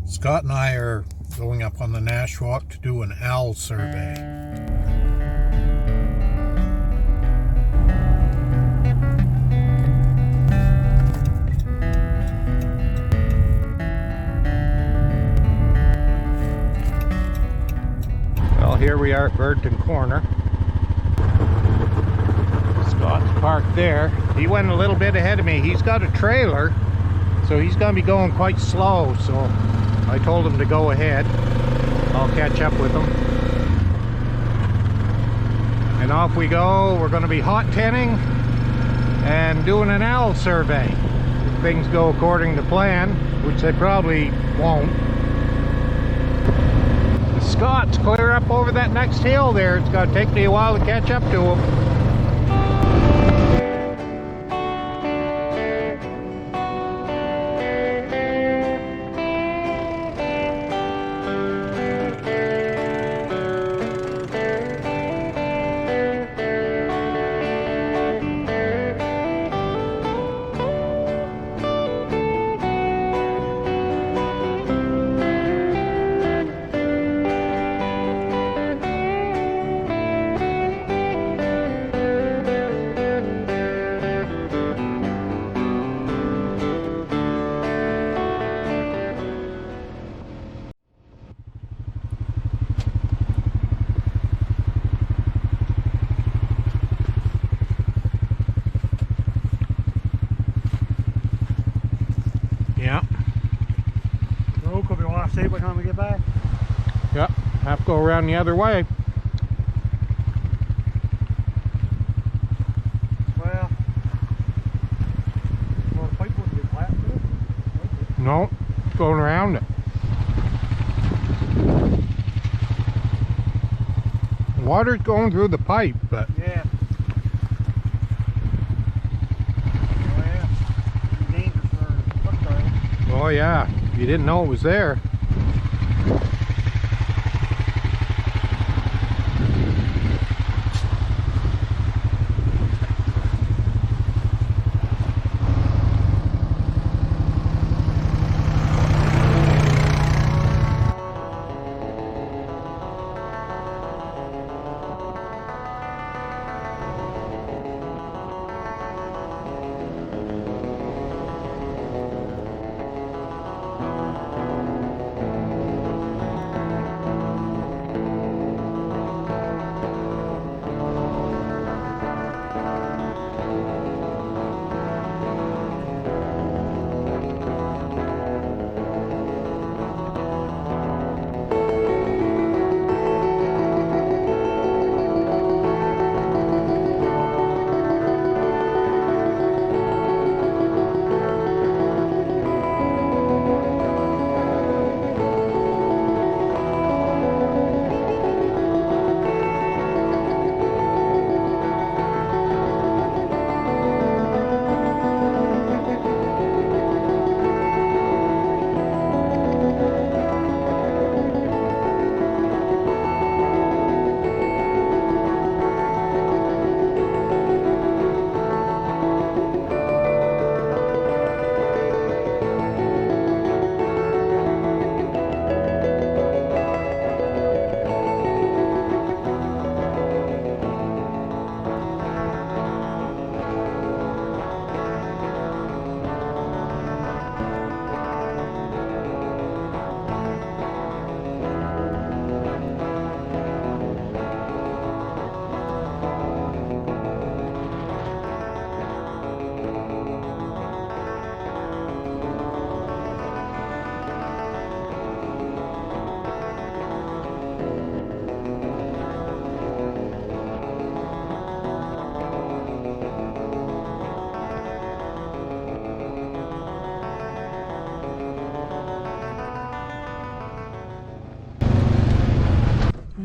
Scott and I are going up on the Nash Walk to do an owl survey. Well, here we are at Burton Corner. Scott's parked there. He went a little bit ahead of me. He's got a trailer, so he's going to be going quite slow, so I told him to go ahead. I'll catch up with him. And off we go. We're going to be hot tenning and doing an owl survey. If things go according to plan, which they probably won't. The Scott's clear up over that next hill there. It's going to take me a while to catch up to him. Yeah. So could we want to see by the time we get back? Yep. Have to go around the other way. Well, the pipe wouldn't get flat, would it? No, going around it. Water's going through the pipe, but Yeah. Oh yeah. Dangerous for truck drivers. oh yeah, you didn't know it was there.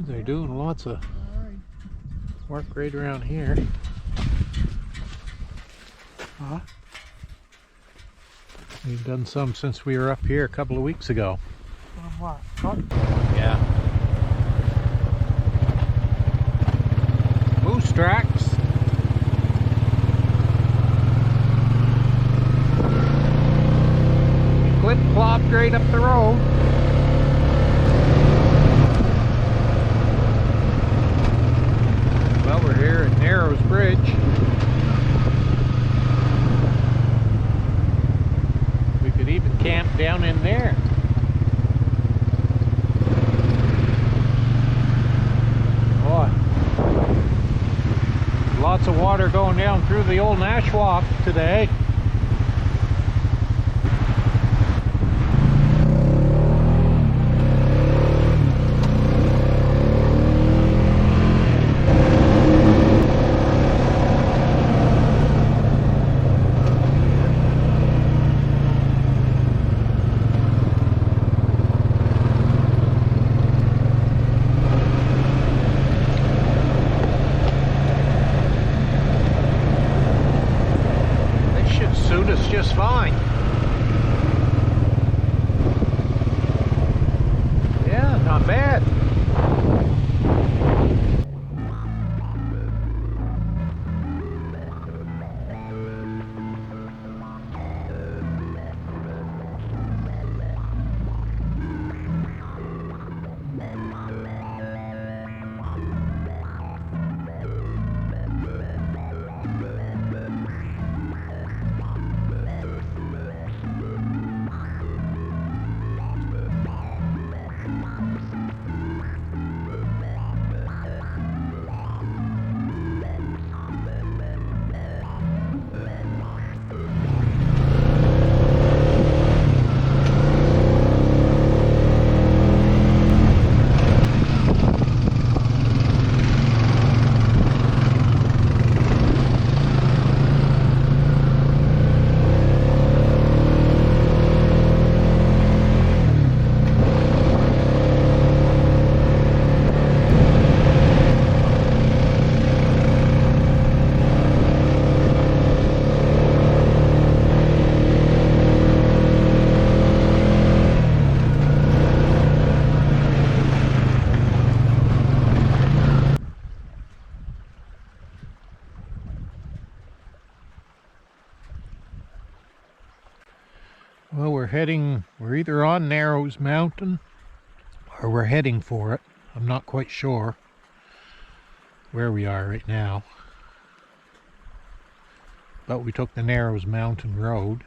They're doing lots of work right around here. Huh? We've done some since we were up here a couple of weeks ago. What? Truck? Yeah. Moose tracks. Clip clopped right up the road. Well, we're here at Narrows Bridge. We could even camp down in there. Boy, lots of water going down through the old Nash Walk today. Just fine. Yeah, not bad. Well, we're either on Narrows Mountain or we're heading for it. I'm not quite sure where we are right now. But we took the Narrows Mountain Road.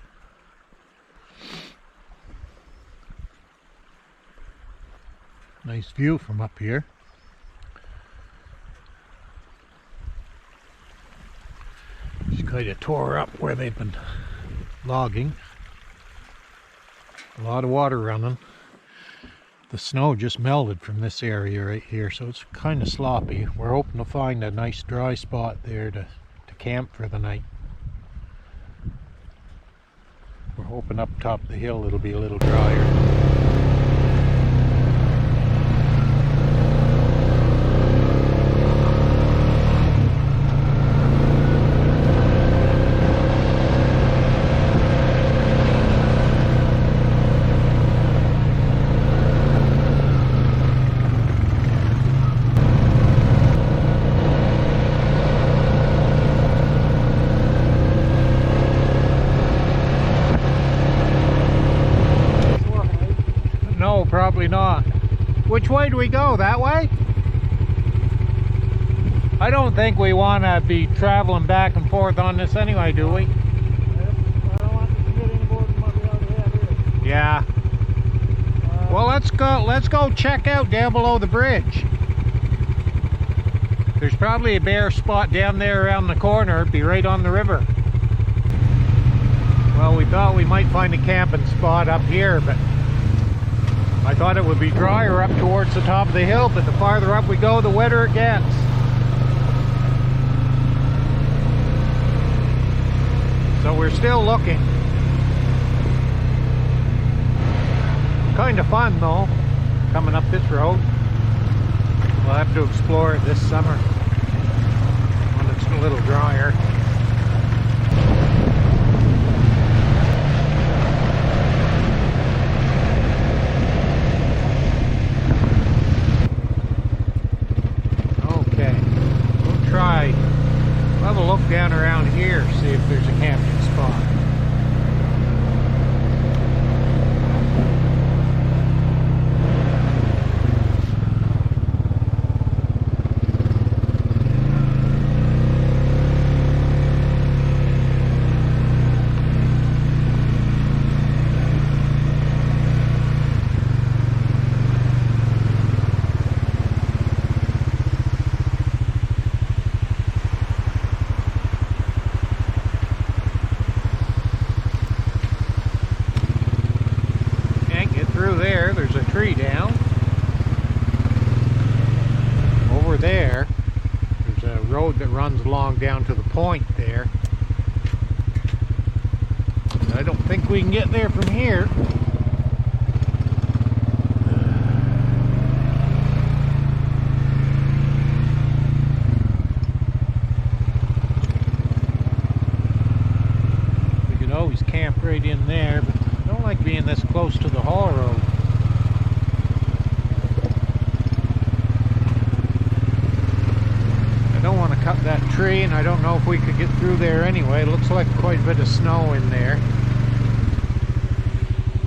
Nice view from up here. It's kind of tore up where they've been logging. A lot of water running. The snow just melted from this area right here, so it's kind of sloppy. We're hoping to find a nice dry spot there to camp for the night. We're hoping up top of the hill it'll be a little drier. Probably not. Which way do we go? That way? I don't think we want to be traveling back and forth on this anyway, do we? I don't want to get any more than what we already have here. Yeah. Well, let's go check out down below the bridge. There's probably a bare spot down there around the corner. It'd be right on the river. Well, we thought we might find a camping spot up here, but I thought it would be drier up towards the top of the hill, but the farther up we go, the wetter it gets. So we're still looking. Kind of fun though, coming up this road. We'll have to explore it this summer when it's a little drier. We'll have a look down around here, see if there's a camping spot. through there. There's a tree down. Over there, there's a road that runs along down to the point there. I don't think we can get there from here. We could always camp right in there, but I don't like being this close to the haul road. I don't want to cut that tree, and I don't know if we could get through there anyway. It looks like quite a bit of snow in there.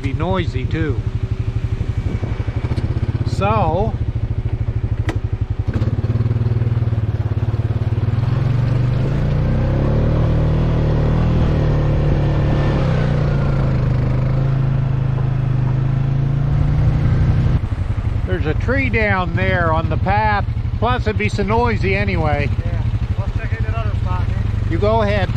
Be noisy too. So there's a tree down there on the path, plus it'd be so noisy anyway. Yeah, let's check out that other spot here. You go ahead.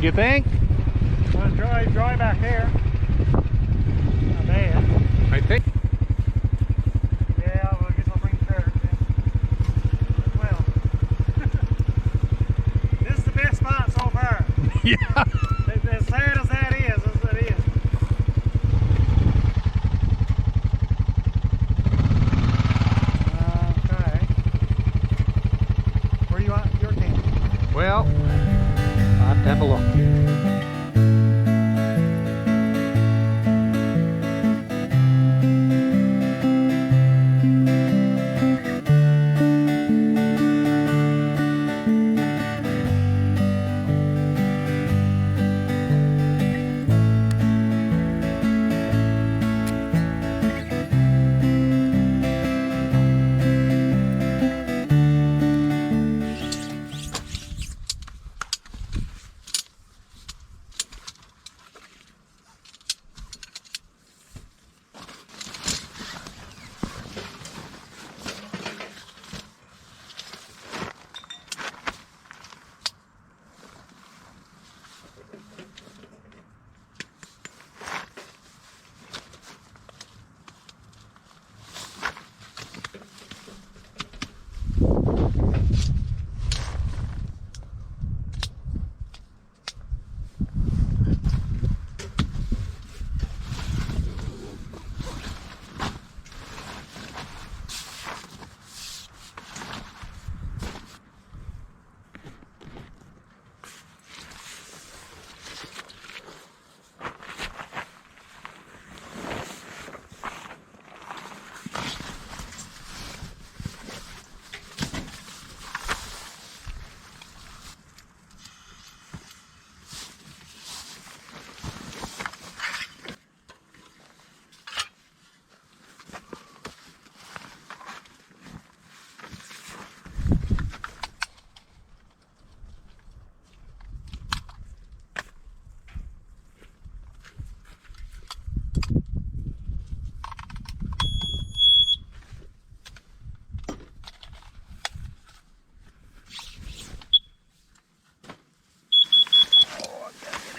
You think? Well, it's dry back there. Not bad. I think. Yeah, well, I guess I'll bring the dirt then. Well, this is the best spot so far. Yeah. As sad as that is, as it is. Okay. Where do you want your camp? Well, I'll have to have a look.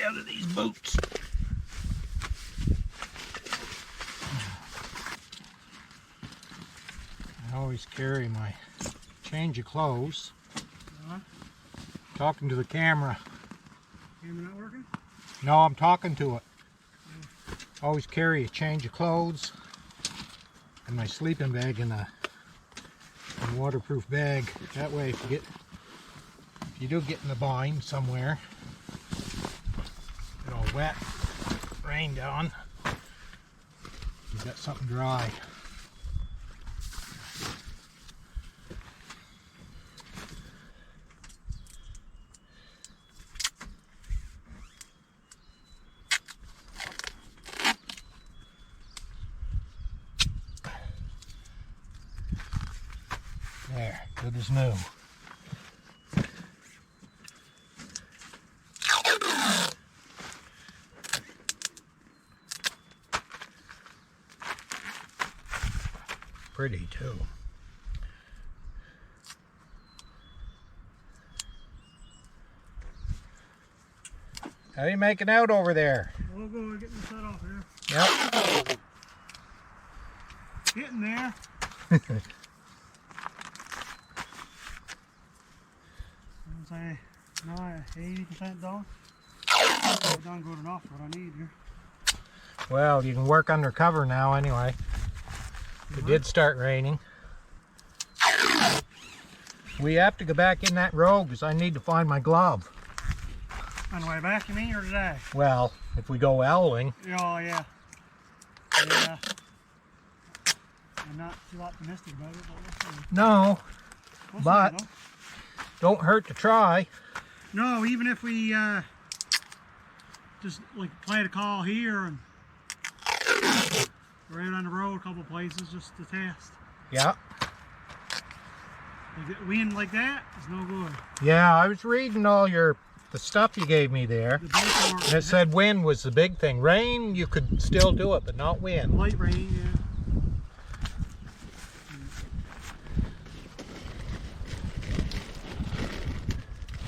Out of these boots. I always carry my change of clothes. Talking to the camera. Camera not working? No, I'm talking to it. Always carry a change of clothes and my sleeping bag in a waterproof bag. That way, if you do get in the bind somewhere, get all wet, rained on, you've got something dry. There, good as new. pretty too. How are you making out over there? We'll go and get this set off here. Yep. Getting there. I'd say, no, 80% done. I've done good enough what I need here. Well, you can work under cover now anyway. It did start raining. We have to go back in that road because I need to find my glove. On the way back, you mean, or today? Well, if we go owling. Oh, yeah. Yeah. I'm not too optimistic about it, but we'll see. No, We'll but see, don't hurt to try. no, even if we just like play the call here and we're out on the road a couple places just to test. Yeah. Like wind like that is no good. Yeah, I was reading all the stuff you gave me there. The both are And it said wind was the big thing. Rain, you could still do it, but not wind. light rain, yeah.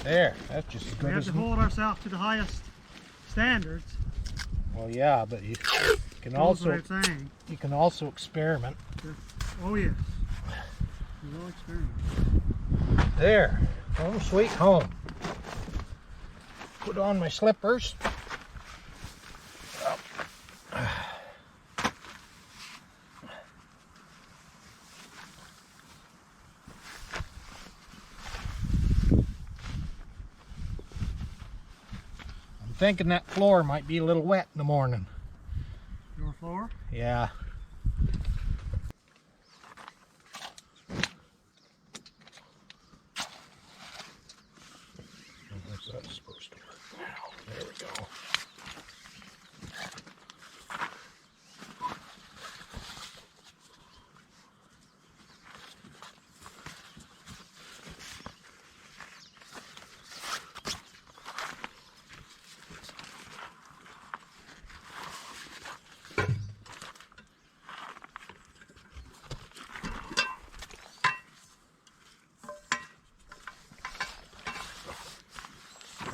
There, that's just as We good have as... to hold ourselves to the highest standards. Well, yeah, but you can Goes also without saying. experiment. Oh yes. We will experiment. There, home sweet home. Put on my slippers. I'm thinking that floor might be a little wet in the morning. Your floor? Yeah. How's that supposed to work now? There we go.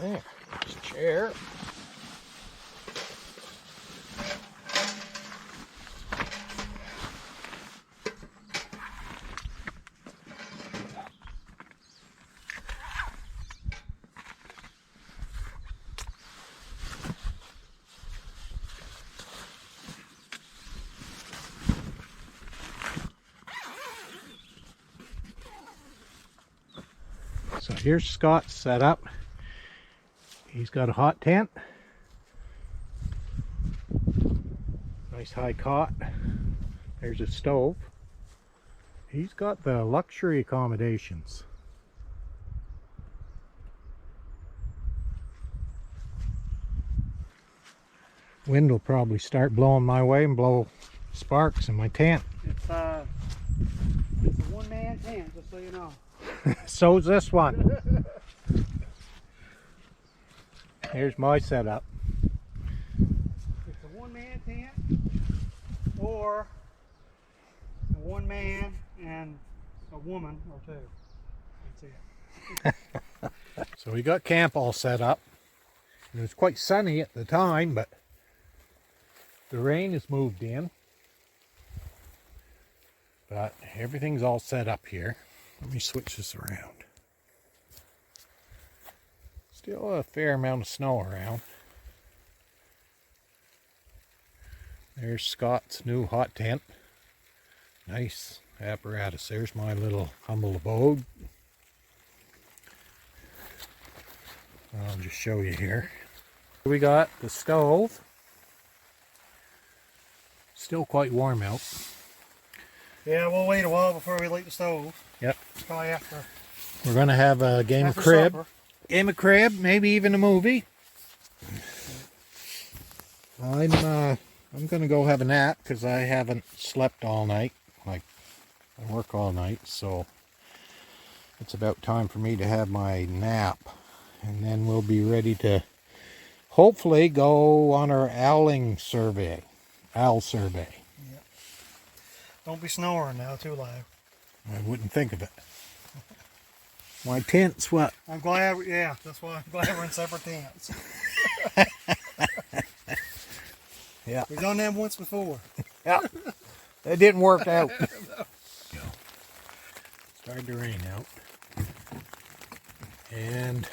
There, there's a chair. So here's Scott's setup. He's got a hot tent, nice high cot. There's a stove. He's got the luxury accommodations. Wind will probably start blowing my way and blow sparks in my tent. It's a one-man tent, just so you know. So's this one. Here's my setup. It's a one-man tent or a one man and a woman or two. That's it. So we got camp all set up. It was quite sunny at the time, but the rain has moved in. But everything's all set up here. Let me switch this around. Still a fair amount of snow around. There's Scott's new hot tent. Nice apparatus. There's my little humble abode. I'll just show you here. We got the stove. Still quite warm out. Yeah, we'll wait a while before we light the stove. Yep. Probably after. We're gonna have a game of After crib. supper. Game of crib, maybe even a movie. I'm gonna go have a nap because I haven't slept all night. Like, I work all night, so it's about time for me to have my nap, and then we'll be ready to hopefully go on our owl survey. Don't be snoring now too loud. I wouldn't think of it. My tent's what? I'm glad, yeah, that's why I'm glad we're in separate tents. Yeah. We've done that once before. Yeah. It didn't work out. Started to rain out. And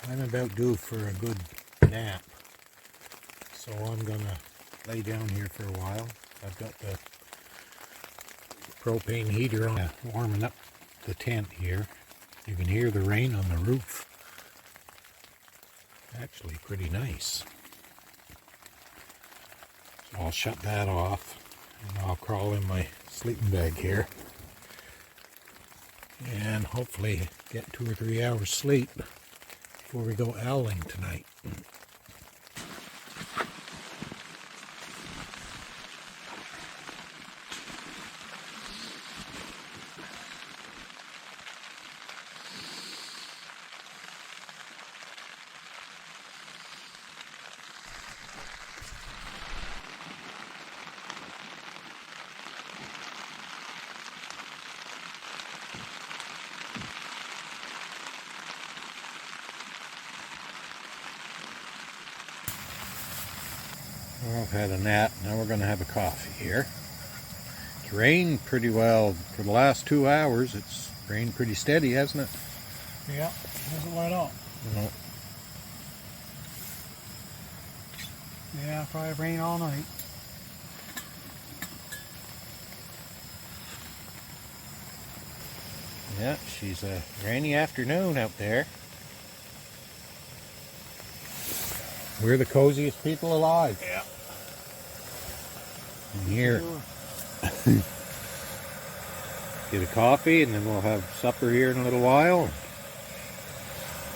I'm about due for a good nap. So I'm gonna lay down here for a while. I've got the propane heater on, warming up the tent here. You can hear the rain on the roof. Actually pretty nice. So I'll shut that off and I'll crawl in my sleeping bag here and hopefully get 2 or 3 hours sleep before we go owling tonight. Well, I've had a nap, now we're going to have a coffee here. It's rained pretty well for the last 2 hours. It's rained pretty steady, hasn't it? Yeah, hasn't let up. No. Yeah, probably rain all night. Yeah, she's a rainy afternoon out there. We're the coziest people alive. Yeah. And here, Sure. get a coffee and then we'll have supper here in a little while.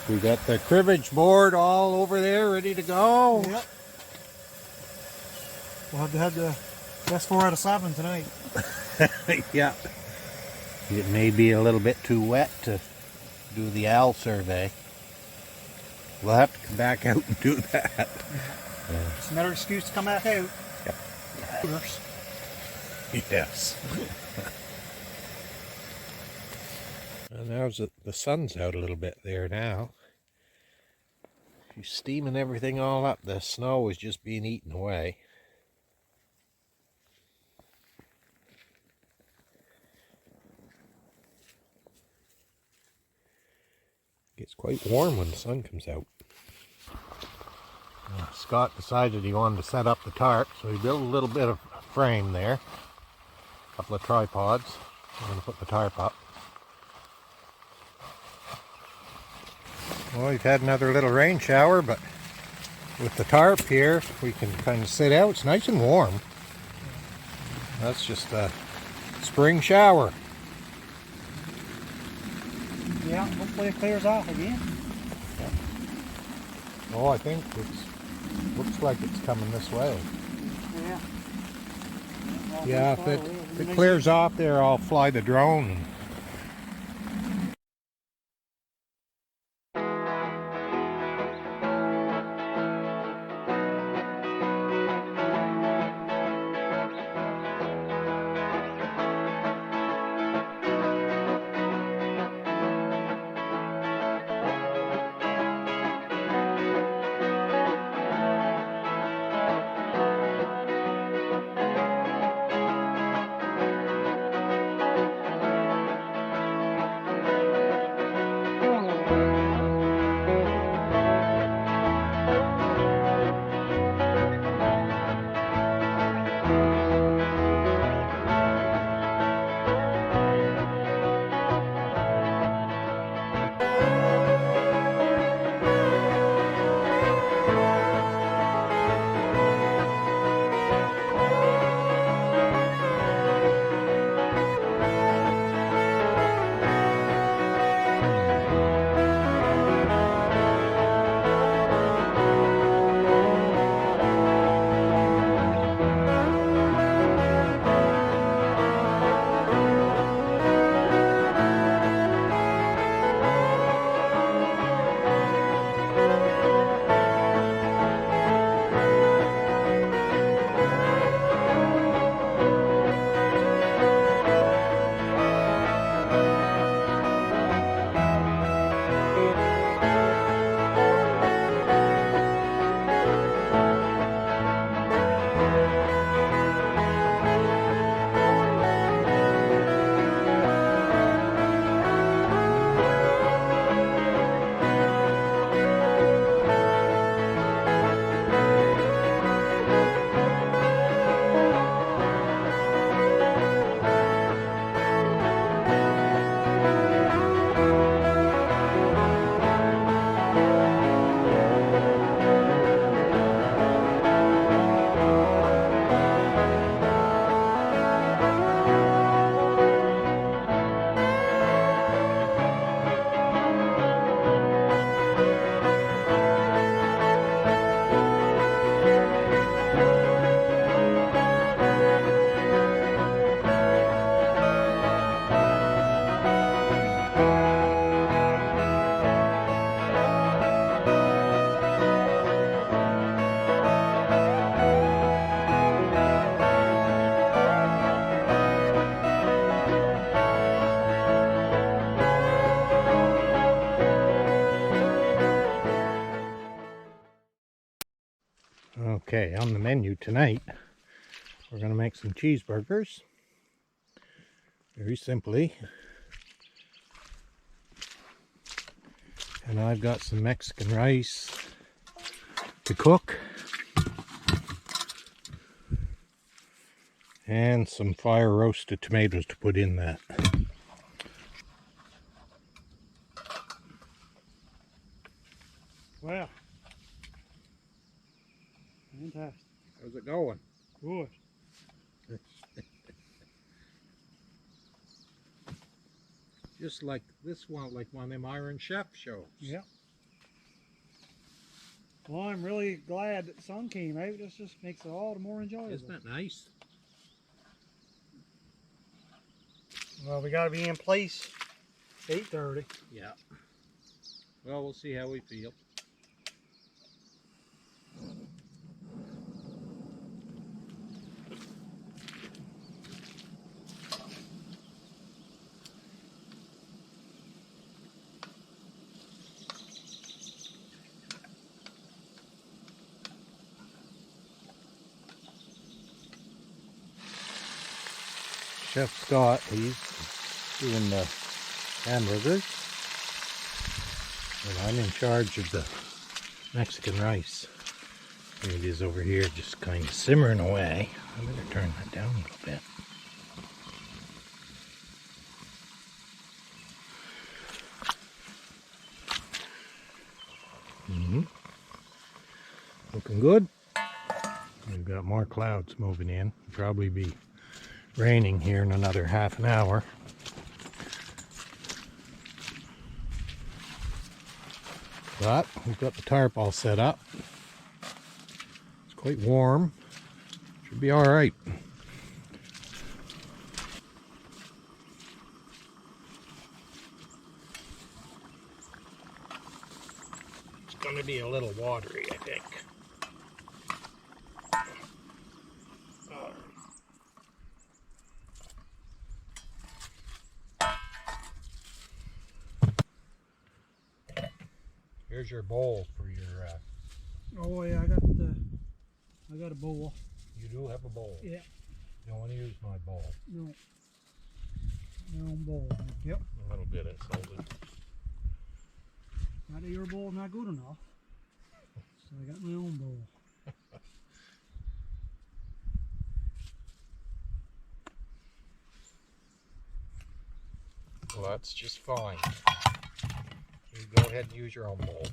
We got the cribbage board all over there ready to go. Yep. We'll have to have the best 4 out of 7 tonight. Yeah. It may be a little bit too wet to do the owl survey. We'll have to come back out and do that. Yeah. It's another excuse to come back out. Yep. Others. Yes. And now the sun's out a little bit there now. She's steaming everything all up. The snow is just being eaten away. Gets quite warm when the sun comes out. Scott decided he wanted to set up the tarp, so he built a little bit of frame there. A couple of tripods. I'm going to put the tarp up. Well, we've had another little rain shower, but with the tarp here, we can kind of sit out. It's nice and warm. That's just a spring shower. Yeah, hopefully it clears off again. Oh, I think looks like it's coming this way. Yeah. Yeah, if it clears off there, I'll fly the drone. Okay, on the menu tonight, we're going to make some cheeseburgers. Very simply. And I've got some Mexican rice to cook. And some fire roasted tomatoes to put in that. Well, fantastic. How's it going? Good. Just like this one, like one of them Iron Chef shows. Yep. Well, I'm really glad that the sun came out. This just makes it all the more enjoyable. Isn't that nice? Well, we got to be in place 8:30. Yeah. Well, we'll see how we feel. Chef Scott, he's doing the hamburgers, and I'm in charge of the Mexican rice. Here it is over here, just kind of simmering away. I better turn that down a little bit. Looking good. We've got more clouds moving in. Probably be raining here in another half an hour. But we've got the tarp all set up. It's quite warm. Should be all right. It's going to be a little watery, I think. Here's your bowl for your. Oh yeah, I got a bowl. You do have a bowl. Yeah. You don't want to use my bowl. No. My own bowl. Yep. A little bit insulted. Got your bowl not good enough, so I got my own bowl. Well, that's just fine. You go ahead and use your own bowl.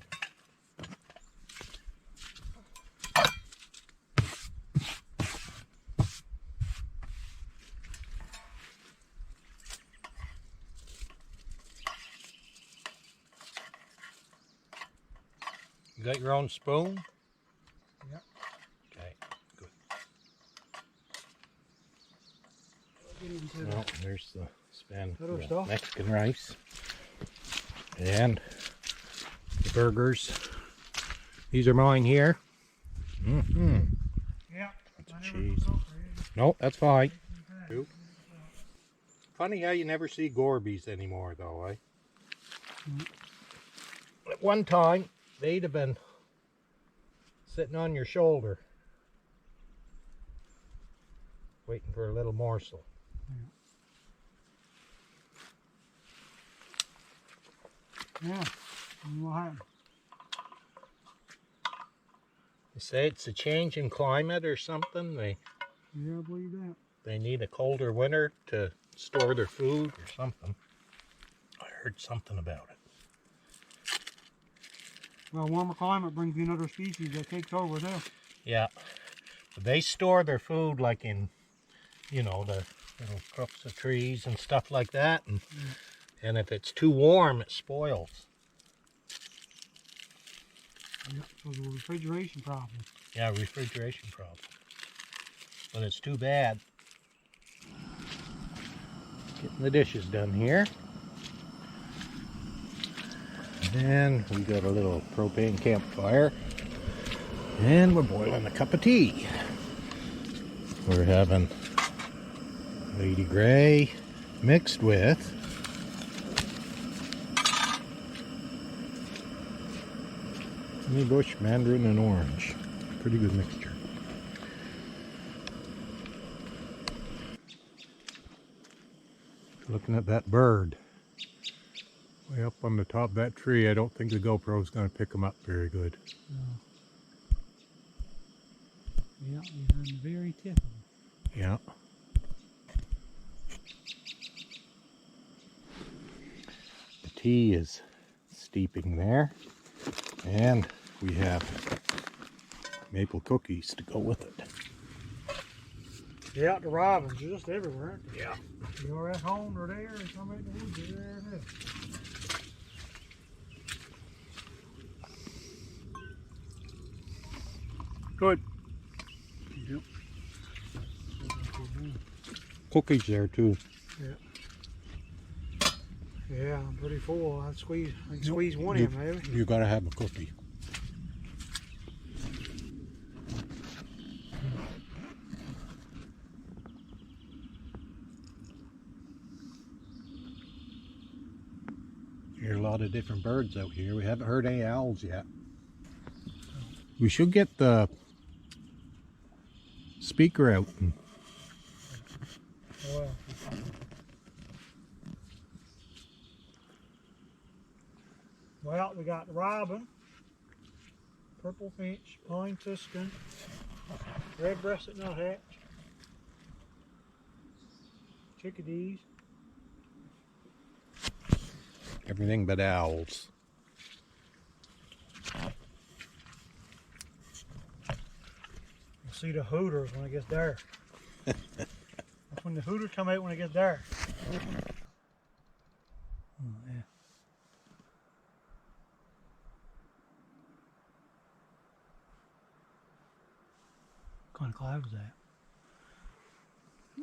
You got your own spoon? Yep. Okay, good. Get into Well, there's the span for Other the stuff. Mexican rice. And the burgers. These are mine here. Mm-hmm. Yeah. That's cheese. Nope, that's fine. Funny how you never see Gorbies anymore, though, eh? At one time, they'd have been sitting on your shoulder, waiting for a little morsel. Yeah. What happened? They say it's a change in climate or something. Yeah, I believe that. They need a colder winter to store their food or something. I heard something about it. Well, warmer climate brings you another species that takes over too. Yeah. But they store their food like in, you know, the little crooks of trees and stuff like that. And if it's too warm, it spoils. Yeah, so there's a refrigeration problem. Yeah, refrigeration problem. But it's too bad. Getting the dishes done here. And we got a little propane campfire. And we're boiling a cup of tea. We're having Lady Grey mixed with Honey Bush, Mandarin, and Orange. pretty good mixture. Looking at that bird way up on the top of that tree, I don't think the GoPro is going to pick him up very good. No. Yeah, he's on the very tip of him. Yeah. The tea is steeping there, and we have maple cookies to go with it. Yeah, the robins are just everywhere, aren't they? Yeah. You're at home or there, and some in the woods are there and there. Good. Yep. Cookies there too. Yeah. Yeah, I'm pretty full. I can squeeze one in, maybe. You gotta have a cookie. Hear a lot of different birds out here. We haven't heard any owls yet. We should get the speaker out. Well, we got robin, purple finch, pine tuscan, red-breasted nuthatch, chickadees. Everything but owls. You'll see the hooters when it gets dark. That's when the hooters come out when it gets dark. Oh, yeah. What kind of cloud was that?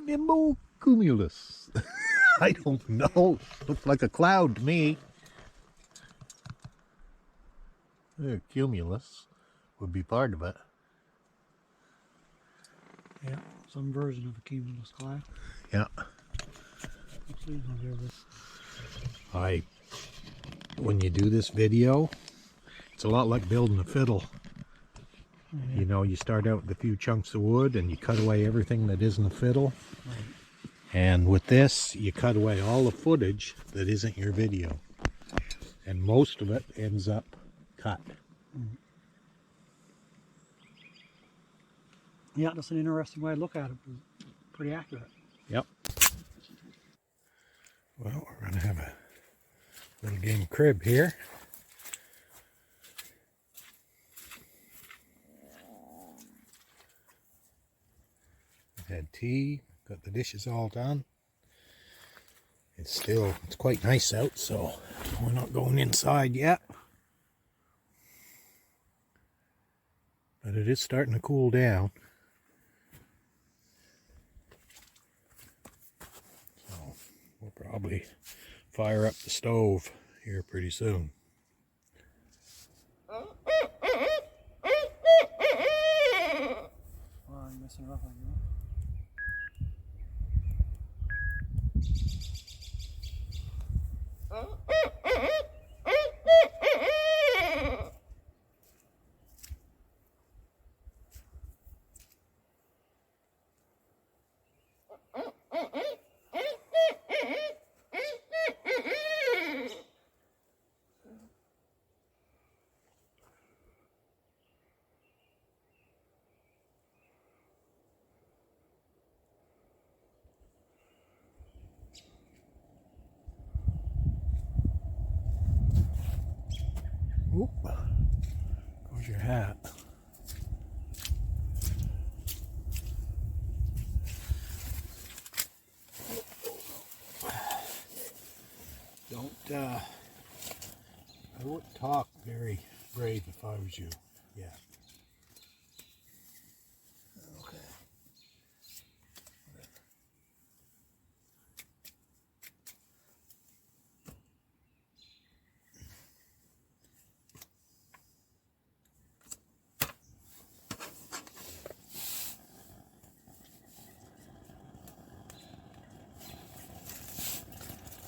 Nimocumulus. I don't know. Looks like a cloud to me. Cumulus would be part of it. Yeah, some version of a cumulus cloud. Yeah. When you do this video, it's a lot like building a fiddle. Yeah. You know, you start out with a few chunks of wood and you cut away everything that isn't a fiddle. Right. And with this, you cut away all the footage that isn't your video. And most of it ends up cut. Mm. Yeah, that's an interesting way to look at it. Pretty accurate. Yep. Well, we're going to have a little game of crib here. We've had tea, got the dishes all done. It's quite nice out, so we're not going inside yet. But it is starting to cool down. So we'll probably fire up the stove here pretty soon. Wow, you're messing it up like that. Oop, goes your hat. I wouldn't talk very brave if I was you. Yeah. Okay.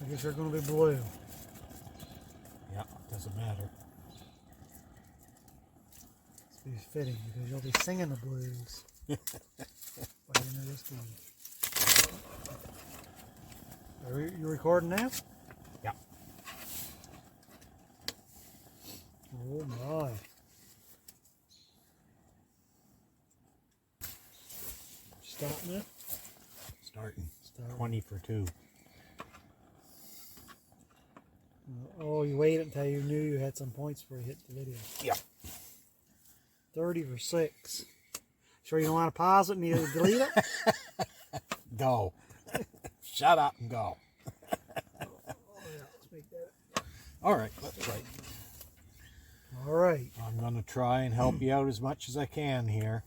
I guess they're going to be blue. Yeah, doesn't matter. be fitting because you'll be singing the blues by the end of this game. Are you recording now? Yeah. Oh my. Starting it? Starting. Starting. 20 for 2. Oh, you waited until you knew you had some points before you hit the video. Yeah. 30 for 6. Sure you don't want to pause it and either delete it? Go. Shut up and go. Oh, yeah, let's make that. All right, let's try. All right. I'm going to try and help you out as much as I can here.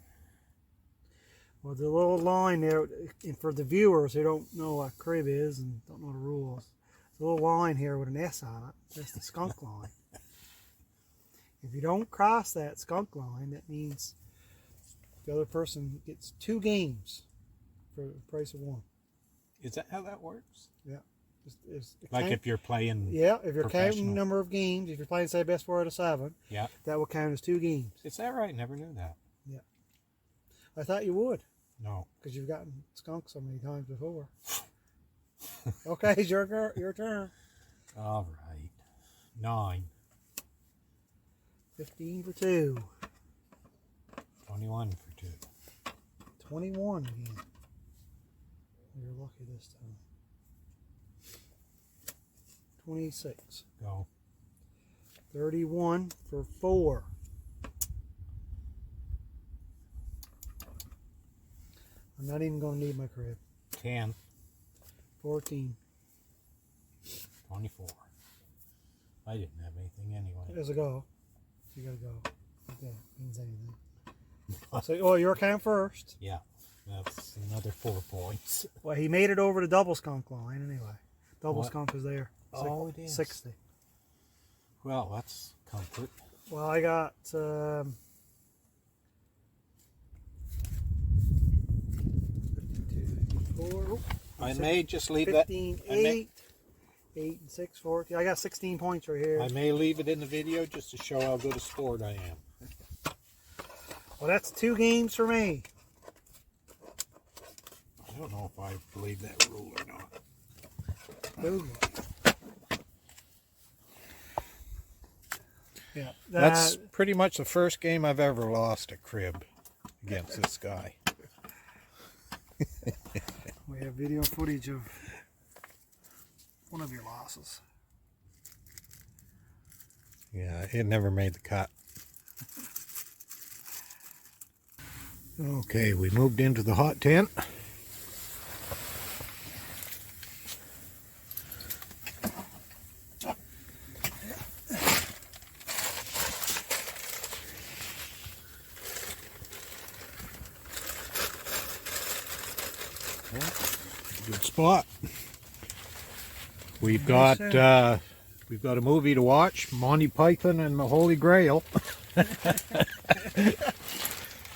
Well, the little line there, and for the viewers who don't know what crib is and don't know the rules, there's a little line here with an S on it. That's the skunk line. If you don't cross that skunk line, that means the other person gets 2 games for the price of 1. Is that how that works? Yeah. Like if you're playing. Yeah, if you're counting professional. number of games, if you're playing, say, best 4 out of 7, Yeah. that will count as 2 games. Is that right? Never knew that. Yeah. I thought you would, No. because you've gotten skunked so many times before. Okay, it's your turn. All right. 9. 15 for 2. 21 for 2. 21 again. You're lucky this time. 26. Go. 31 for 4. I'm not even going to need my crib. 10. 14. 24. I didn't have anything anyway. There's a go. You got to go. If that means anything. So, oh, your count first. Yeah. That's another 4 points. Well, he made it over the double skunk line anyway. Double What? skunk is there. Oh, it is. 60. Well, that's comfort. Well, I got 54. I may just leave 15, that. I may, 8. 8 and 6, 14. I got 16 points right here. I may leave it in the video just to show how good a sport I am. Well, that's 2 games for me. I don't know if I believe that rule or not. Ooh. Yeah, That's pretty much the first game I've ever lost at crib against this guy. we have video footage of one of your losses. Yeah, it never made the cut. Okay, we moved into the hot tent. Good spot. We've got a movie to watch, Monty Python and the Holy Grail.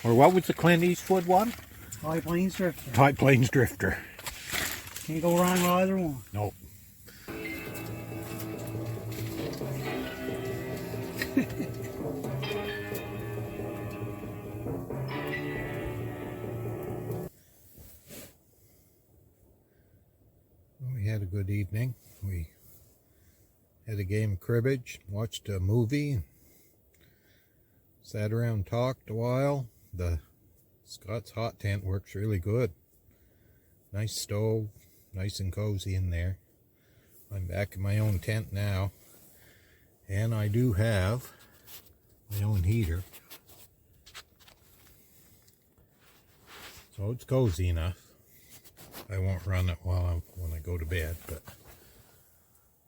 Or what was the Clint Eastwood one? High Plains Drifter. High Plains Drifter. Can't go wrong with either one. Nope. We had a good evening. We had a game of cribbage, watched a movie, sat around and talked a while. The Scott's hot tent works really good. Nice stove, nice and cozy in there. I'm back in my own tent now, and I do have my own heater, so it's cozy enough. I won't run it when I go to bed, but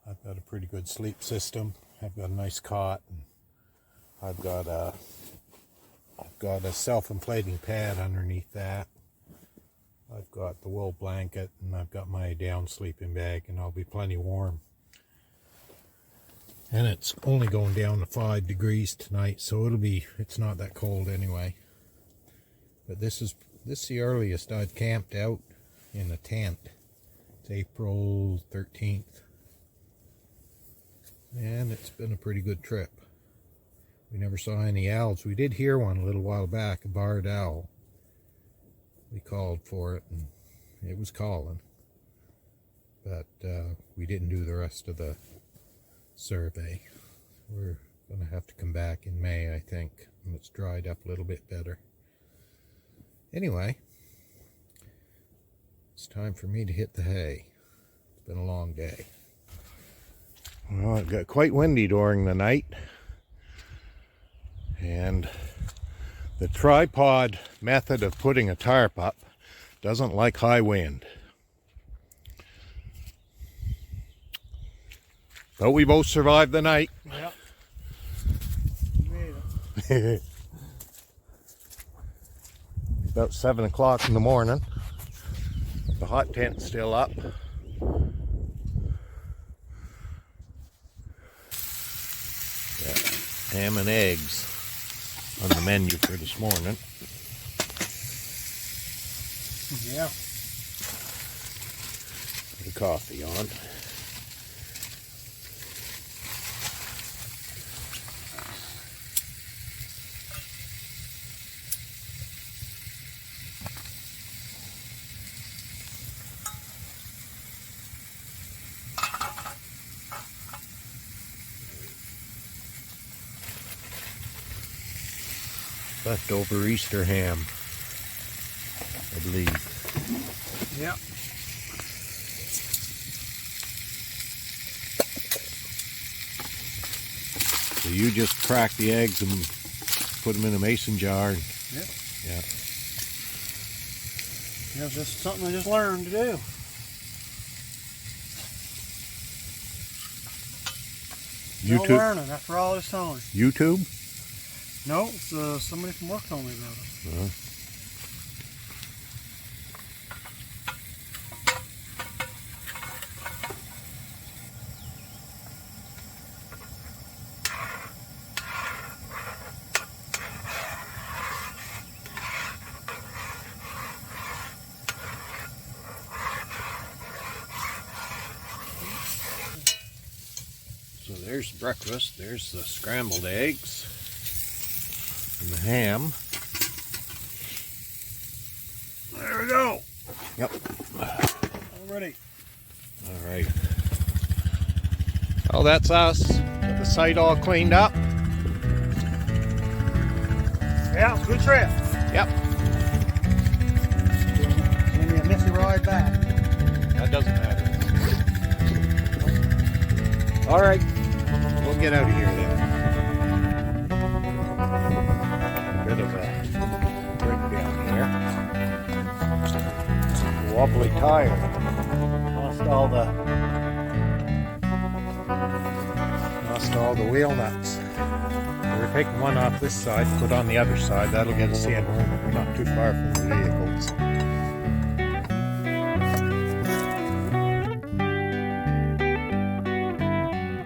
I've got a pretty good sleep system. I've got a nice cot, and I've got a self-inflating pad underneath that. I've got the wool blanket, and I've got my down sleeping bag, and I'll be plenty warm. And it's only going down to 5 degrees tonight, so it's not that cold anyway. But this is the earliest I've camped out in a tent. It's April 13th. And it's been a pretty good trip. We never saw any owls. We did hear one a little while back, a barred owl. We called for it and it was calling. But we didn't do the rest of the survey. We're going to have to come back in May, I think, when it's dried up a little bit better. Anyway, it's time for me to hit the hay. It's been a long day. Well, it got quite windy during the night. And the tripod method of putting a tarp up doesn't like high wind. But we both survived the night. Yep. Made it. About 7 o'clock in the morning. The hot tent's still up. Got ham and eggs on the menu for this morning. Yeah. Put the coffee on. Leftover Easter ham, I believe. Yep. So you just crack the eggs and put them in a mason jar. And, Yep. yeah. That's just something I just learned to do. Still YouTube. learning after all this time. YouTube. No, it's somebody from work told me about it. So there's breakfast. There's the scrambled eggs and the ham. There we go. Yep. All ready. All right. Well, that's us. Got the site all cleaned up. Yeah, it's a good trip. Yep. It's gonna be a messy ride back. That doesn't matter. All right. We'll get out of here then. A bit of a breakdown here. Wobbly tire. Lost all the wheel nuts. We're taking one off this side, put on the other side. That'll get us in. We're not too far from the vehicle.